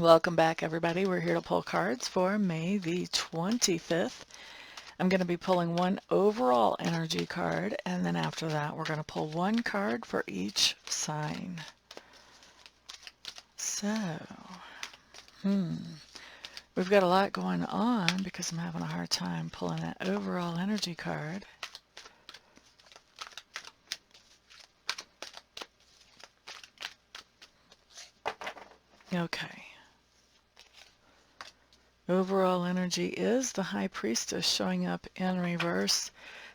Welcome back, everybody. We're here to pull cards for May the 25th. I'm going to be pulling one overall energy card, and then after that, we're going to pull one card for each sign. So, we've got a lot going on because I'm having a hard time pulling that overall energy card. Okay. Overall energy is the High Priestess showing up in reverse.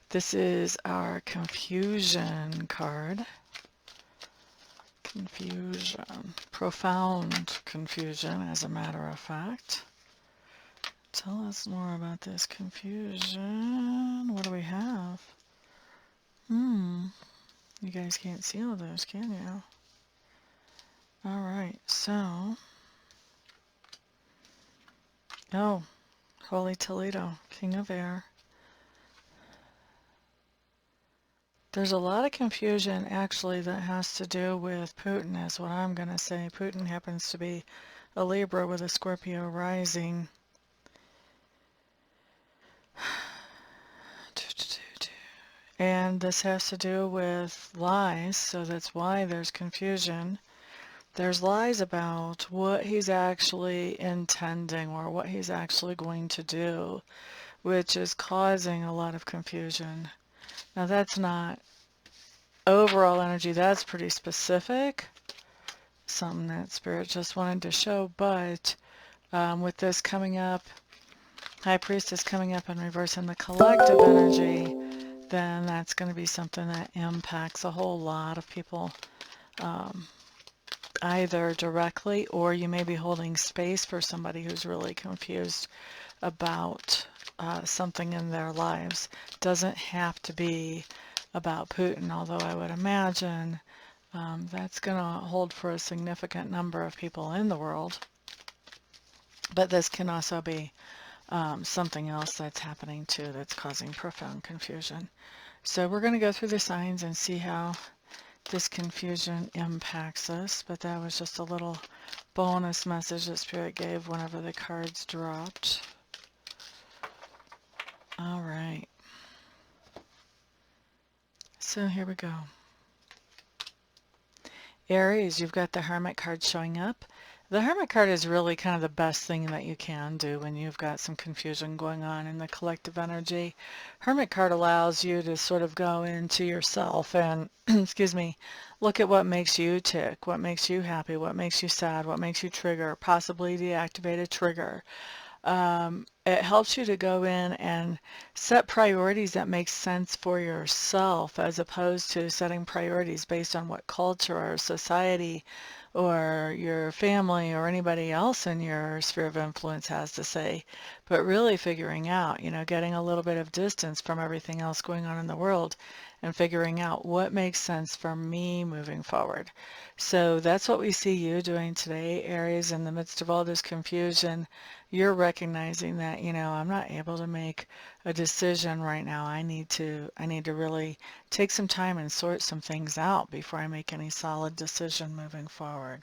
This is our confusion card. Confusion. Profound confusion, as a matter of fact. Tell us more about this confusion. What do we have? You guys can't see all those, can you? Alright, so... Oh, Holy Toledo, King of Air. There's a lot of confusion, actually, that has to do with Putin, is what I'm going to say. Putin happens to be a Libra with a Scorpio rising. And this has to do with lies, so that's why there's confusion. There's lies about what he's actually intending or what he's actually going to do, which is causing a lot of confusion. Now that's not overall energy, that's pretty specific. Something that Spirit just wanted to show, but with this coming up, High Priestess coming up in reverse in the collective energy, then that's going to be something that impacts a whole lot of people, either directly, or you may be holding space for somebody who's really confused about something in their lives. Doesn't have to be about Putin, although I would imagine that's going to hold for a significant number of people in the world. But this can also be something else that's happening too that's causing profound confusion. So we're going to go through the signs and see how this confusion impacts us, but that was just a little bonus message that Spirit gave whenever the cards dropped. All right. So here we go. Aries, you've got the Hermit card showing up. The Hermit card is really kind of the best thing that you can do when you've got some confusion going on in the collective energy. Hermit card allows you to sort of go into yourself and, excuse me, look at what makes you tick, what makes you happy, what makes you sad, what makes you trigger, possibly deactivate a trigger. It helps you to go in and set priorities that make sense for yourself, as opposed to setting priorities based on what culture or society or your family or anybody else in your sphere of influence has to say, but really figuring out, getting a little bit of distance from everything else going on in the world and figuring out what makes sense for me moving forward. So that's what we see you doing today, Aries. In the midst of all this confusion, you're recognizing that, I'm not able to make a decision right now. I need to really take some time and sort some things out before I make any solid decision moving forward.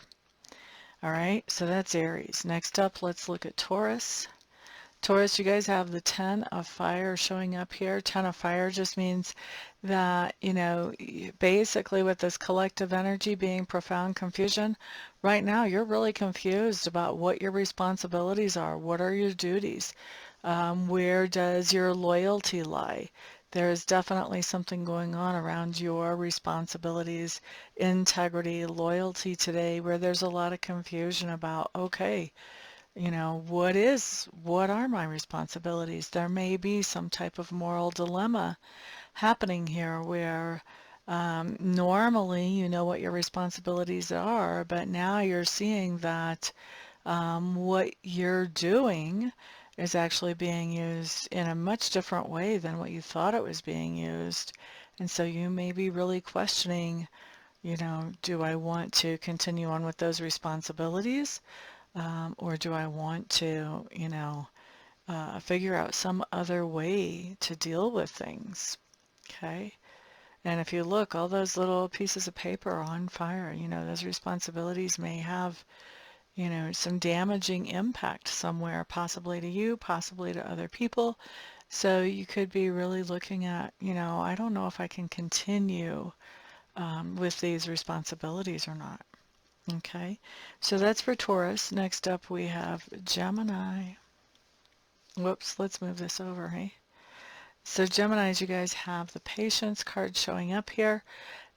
All right, so that's Aries. Next up, let's look at Taurus. Taurus, you guys have the 10 of fire showing up here. 10 of fire just means that, basically with this collective energy being profound confusion, right now you're really confused about what your responsibilities are. What are your duties? Where does your loyalty lie? There is definitely something going on around your responsibilities, integrity, loyalty today, where there's a lot of confusion about, okay, what are my responsibilities? There may be some type of moral dilemma happening here where normally you know what your responsibilities are, but now you're seeing that what you're doing is actually being used in a much different way than what you thought it was being used. And so you may be really questioning, do I want to continue on with those responsibilities? Or do I want to, figure out some other way to deal with things? Okay. And if you look, all those little pieces of paper are on fire. Those responsibilities may have you know, some damaging impact somewhere, possibly to you, possibly to other people. So you could be really looking at, you know, I don't know if I can continue with these responsibilities or not. Okay, so that's for Taurus. Next up we have Gemini. Whoops, let's move this over, hey? So Geminis, you guys have the Patience card showing up here.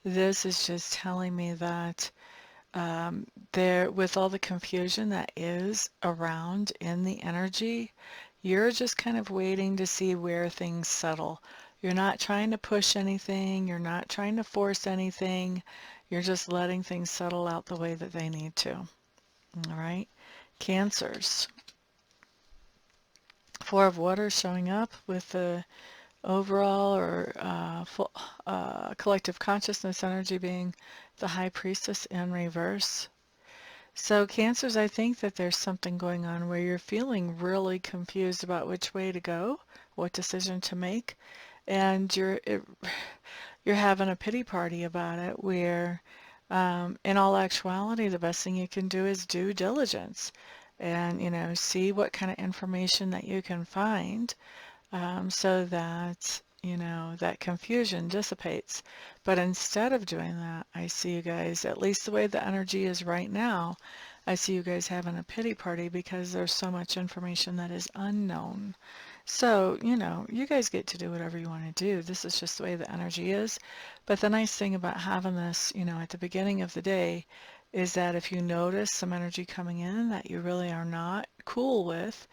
This is just telling me that there, with all the confusion that is around in the energy, you're just kind of waiting to see where things settle. You're not trying to push anything. You're not trying to force anything. You're just letting things settle out the way that they need to. All right. Cancers. Four of Water showing up with the overall or full, collective consciousness energy being the High Priestess in reverse. So Cancers, I think that there's something going on where you're feeling really confused about which way to go, what decision to make, and you're having a pity party about it where in all actuality the best thing you can do is due diligence and, you know, see what kind of information that you can find so that, you know, that confusion dissipates. But instead of doing that, I see you guys, at least the way the energy is right now, I see you guys having a pity party because there's so much information that is unknown. So, you know, you guys get to do whatever you want to do. This is just the way the energy is. But the nice thing about having this, you know, at the beginning of the day is that if you notice some energy coming in that you really are not cool with,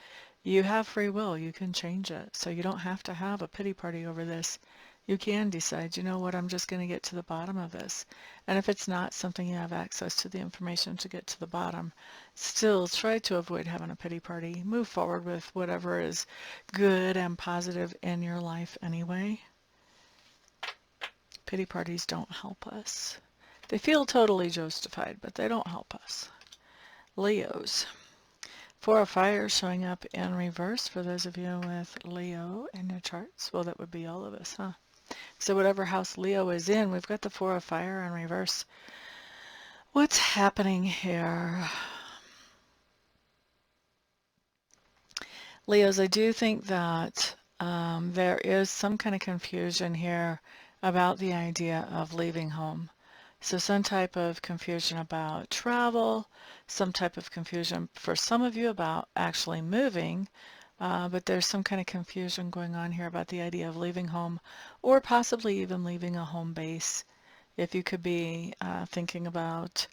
you have free will. You can change it. So you don't have to have a pity party over this. You can decide, you know what, I'm just going to get to the bottom of this. And if it's not something you have access to the information to get to the bottom, still try to avoid having a pity party. Move forward with whatever is good and positive in your life anyway. Pity parties don't help us. They feel totally justified, but they don't help us. Leos. Four of Fire showing up in reverse for those of you with Leo in your charts. Well, that would be all of us, huh? So whatever house Leo is in, we've got the Four of Fire in reverse. What's happening here? Leos, I do think that there is some kind of confusion here about the idea of leaving home. So some type of confusion about travel, some type of confusion for some of you about actually moving, but there's some kind of confusion going on here about the idea of leaving home or possibly even leaving a home base. If you could be thinking about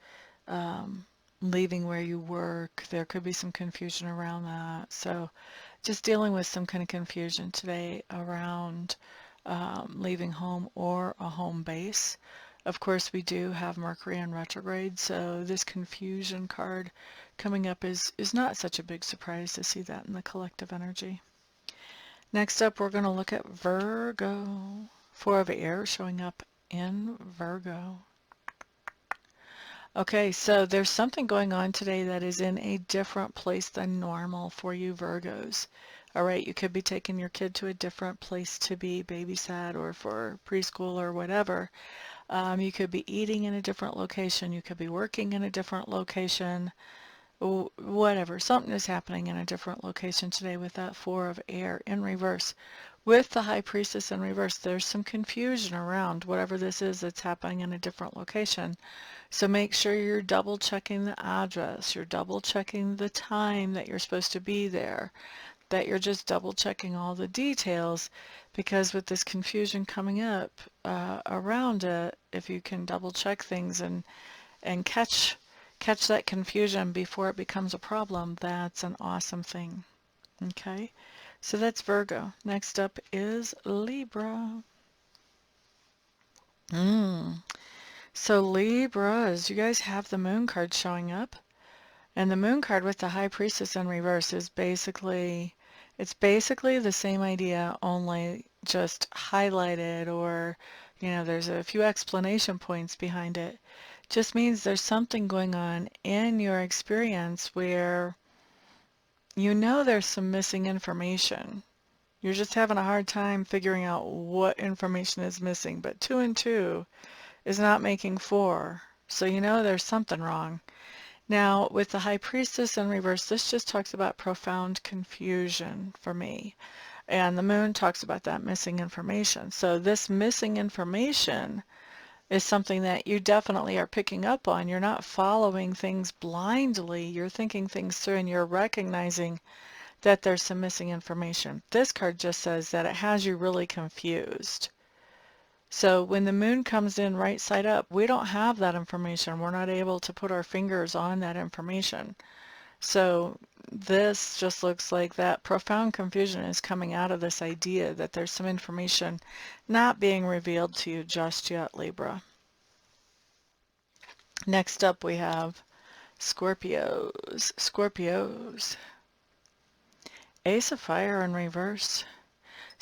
leaving where you work, there could be some confusion around that. So just dealing with some kind of confusion today around leaving home or a home base. Of course, we do have Mercury in retrograde, so this confusion card coming up is not such a big surprise to see that in the collective energy. Next up, we're going to look at Virgo. Four of Air showing up in Virgo. Okay, so there's something going on today that is in a different place than normal for you Virgos. All right, you could be taking your kid to a different place to be babysat or for preschool or whatever. You could be eating in a different location. You could be working in a different location. Whatever. Something is happening in a different location today with that Four of Air in reverse. With the High Priestess in reverse, there's some confusion around whatever this is that's happening in a different location. So make sure you're double checking the address. You're double checking the time that you're supposed to be there. That you're just double checking all the details, because with this confusion coming up around it, if you can double check things and catch that confusion before it becomes a problem, that's an awesome thing. Okay, so that's Virgo. Next up is Libra. So Libras, you guys have the Moon card showing up, and the Moon card with the High Priestess in reverse is basically, it's basically the same idea, only just highlighted, or, you know, there's a few explanation points behind it. Just means there's something going on in your experience where you know there's some missing information. You're just having a hard time figuring out what information is missing, but 2 and 2 is not making 4. So you know there's something wrong. Now, with the High Priestess in reverse, this just talks about profound confusion for me. And the moon talks about that missing information. So this missing information is something that you definitely are picking up on. You're not following things blindly. You're thinking things through and you're recognizing that there's some missing information. This card just says that it has you really confused. So when the moon comes in right side up, we don't have that information. We're not able to put our fingers on that information. So this just looks like that profound confusion is coming out of this idea that there's some information not being revealed to you just yet, Libra. Next up we have Scorpios. Scorpios. Ace of Fire in reverse.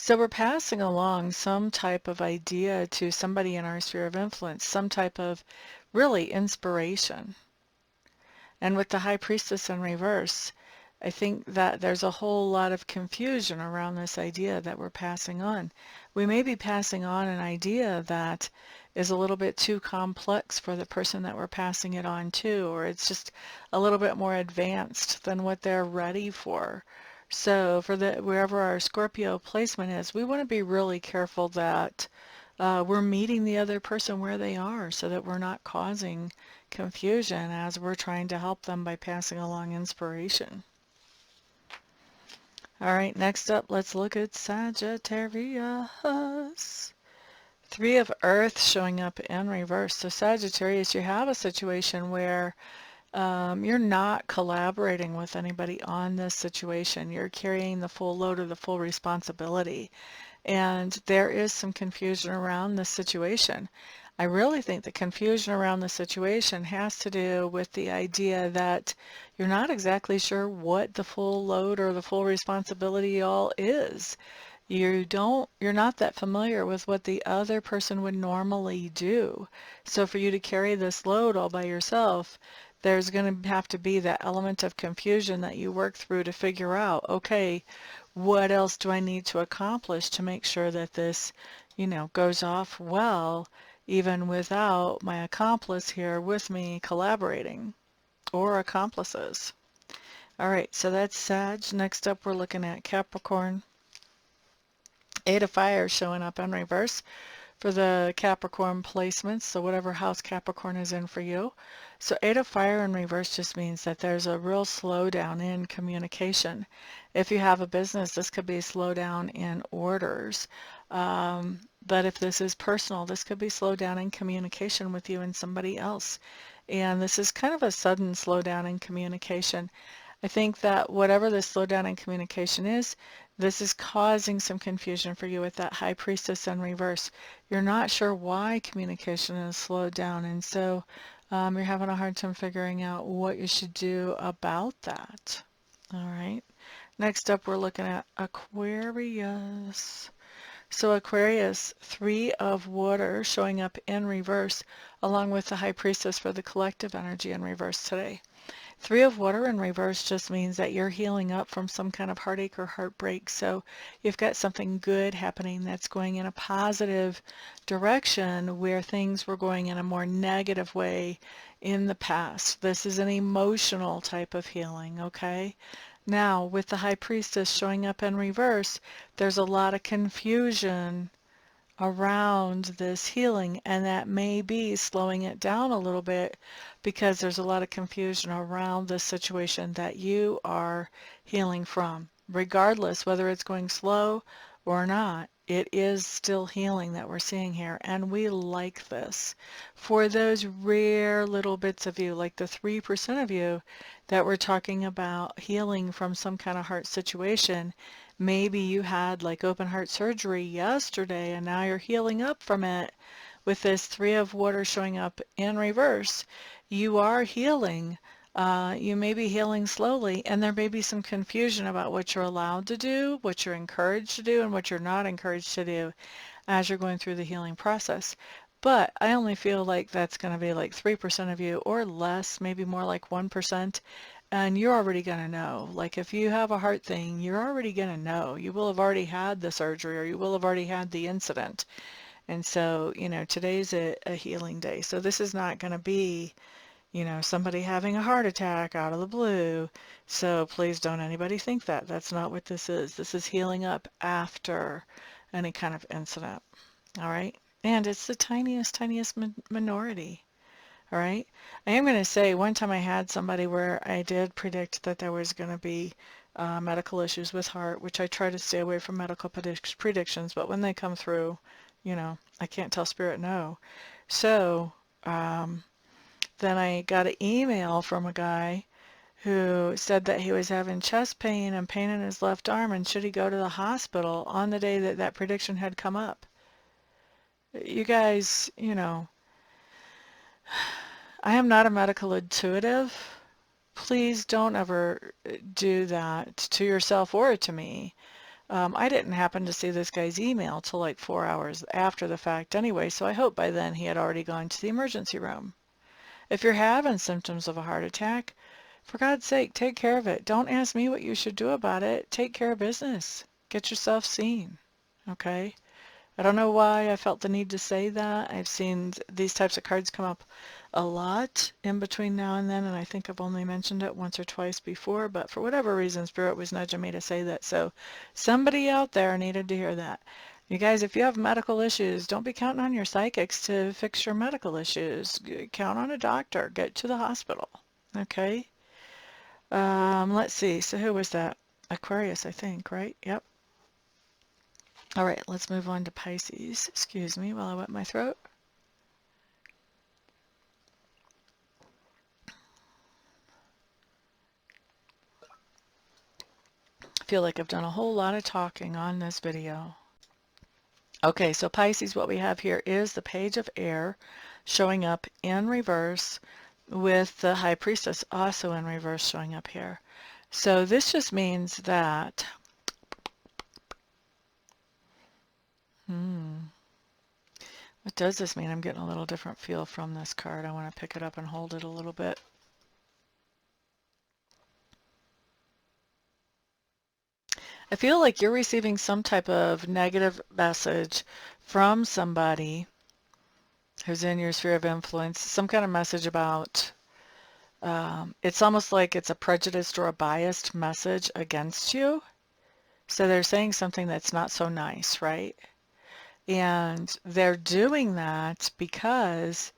So we're passing along some type of idea to somebody in our sphere of influence, some type of really inspiration. And with the High Priestess in reverse, I think that there's a whole lot of confusion around this idea that we're passing on. We may be passing on an idea that is a little bit too complex for the person that we're passing it on to, or it's just a little bit more advanced than what they're ready for. So for wherever our Scorpio placement is, we want to be really careful that we're meeting the other person where they are so that we're not causing confusion as we're trying to help them by passing along inspiration. All right, next up, let's look at Sagittarius. Three of Earth showing up in reverse. So Sagittarius, you have a situation where you're not collaborating with anybody on this situation. You're carrying the full load of the full responsibility. And there is some confusion around this situation. I really think the confusion around the situation has to do with the idea that you're not exactly sure what the full load or the full responsibility all is. You're not that familiar with what the other person would normally do. So for you to carry this load all by yourself, there's going to have to be that element of confusion that you work through to figure out, okay, what else do I need to accomplish to make sure that this, goes off well, even without my accomplice here with me collaborating, or accomplices. All right, so that's Sag. Next up, we're looking at Capricorn. Eight of Fire showing up in reverse for the Capricorn placements, so whatever house Capricorn is in for you. So Eight of Fire in reverse just means that there's a real slowdown in communication. If you have a business, this could be a slowdown in orders. But if this is personal, this could be slowdown in communication with you and somebody else. And this is kind of a sudden slowdown in communication. I think that whatever the slowdown in communication is, this is causing some confusion for you with that High Priestess in reverse. You're not sure why communication is slowed down, and so you're having a hard time figuring out what you should do about that. All right. Next up, we're looking at Aquarius. So Aquarius, Three of Water showing up in reverse, along with the High Priestess for the collective energy in reverse today. Three of Water in reverse just means that you're healing up from some kind of heartache or heartbreak. So you've got something good happening that's going in a positive direction where things were going in a more negative way in the past. This is an emotional type of healing, okay? Now, with the High Priestess showing up in reverse, there's a lot of confusion around this healing, and that may be slowing it down a little bit because there's a lot of confusion around this situation that you are healing from. Regardless whether it's going slow or not, it is still healing that we're seeing here, and we like this. For those rare little bits of you, like the 3% of you that we're talking about healing from some kind of heart situation, maybe you had like open heart surgery yesterday and now you're healing up from it. With this Three of Water showing up in reverse, you are healing. You may be healing slowly, and there may be some confusion about what you're allowed to do, what you're encouraged to do, and what you're not encouraged to do as you're going through the healing process. But I only feel like that's going to be like 3% of you or less, maybe more like 1%. And you're already going to know. Like if you have a heart thing, you're already going to know. You will have already had the surgery or you will have already had the incident. And so, today's a healing day. So this is not going to be, you know, somebody having a heart attack out of the blue. So please don't anybody think that. That's not what this is. This is healing up after any kind of incident. All right. And it's the tiniest, tiniest minority. All right. I am going to say one time I had somebody where I did predict that there was going to be medical issues with heart, which I try to stay away from medical predictions, but when they come through, you know, I can't tell spirit no. So then I got an email from a guy who said that he was having chest pain and pain in his left arm and should he go to the hospital on the day that that prediction had come up. You guys, you know, I am not a medical intuitive. Please don't ever do that to yourself or to me. I didn't happen to see this guy's email till like 4 hours after the fact anyway, so I hope by then he had already gone to the emergency room. If you're having symptoms of a heart attack, for God's sake, take care of it. Don't ask me what you should do about it. Take care of business. Get yourself seen. Okay? I don't know why I felt the need to say that. I've seen these types of cards come up a lot in between now and then, and I think I've only mentioned it once or twice before, but for whatever reason, Spirit was nudging me to say that. So somebody out there needed to hear that. You guys, if you have medical issues, don't be counting on your psychics to fix your medical issues. Count on a doctor. Get to the hospital. Okay? Let's see. So who was that? Aquarius, I think, right? Yep. All right, let's move on to Pisces. Excuse me while I wet my throat. I feel like I've done a whole lot of talking on this video. Okay, so Pisces, what we have here is the Page of Air showing up in reverse with the High Priestess also in reverse showing up here. So this just means that what does this mean? I'm getting a little different feel from this card. I want to pick it up and hold it a little bit. I feel like you're receiving some type of negative message from somebody who's in your sphere of influence, some kind of message about, it's almost like it's a prejudiced or a biased message against you. So they're saying something that's not so nice, right? And they're doing that because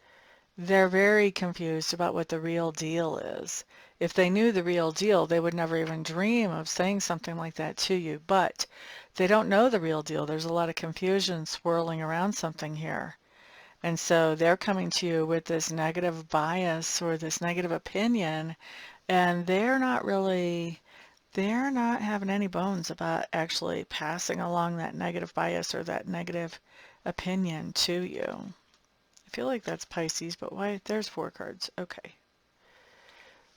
they're very confused about what the real deal is. If they knew the real deal, they would never even dream of saying something like that to you. But they don't know the real deal. There's a lot of confusion swirling around something here. And so they're coming to you with this negative bias or this negative opinion, and they're not having any bones about actually passing along that negative bias or that negative opinion to you. I feel like that's Pisces, but why? There's 4 cards. Okay.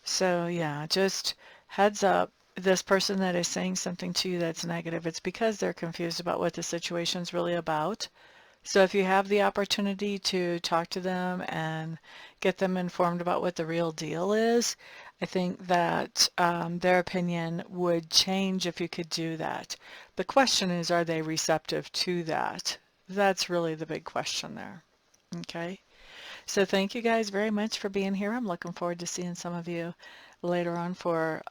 So yeah, just heads up, this person that is saying something to you that's negative, it's because they're confused about what the situation's really about. So if you have the opportunity to talk to them and get them informed about what the real deal is, I think that their opinion would change if you could do that. The question is, are they receptive to that? That's really the big question there. Okay. So thank you guys very much for being here. I'm looking forward to seeing some of you later on for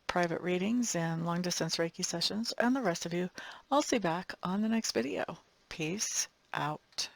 private readings and long distance Reiki sessions. And the rest of you, I'll see you back on the next video. Peace out.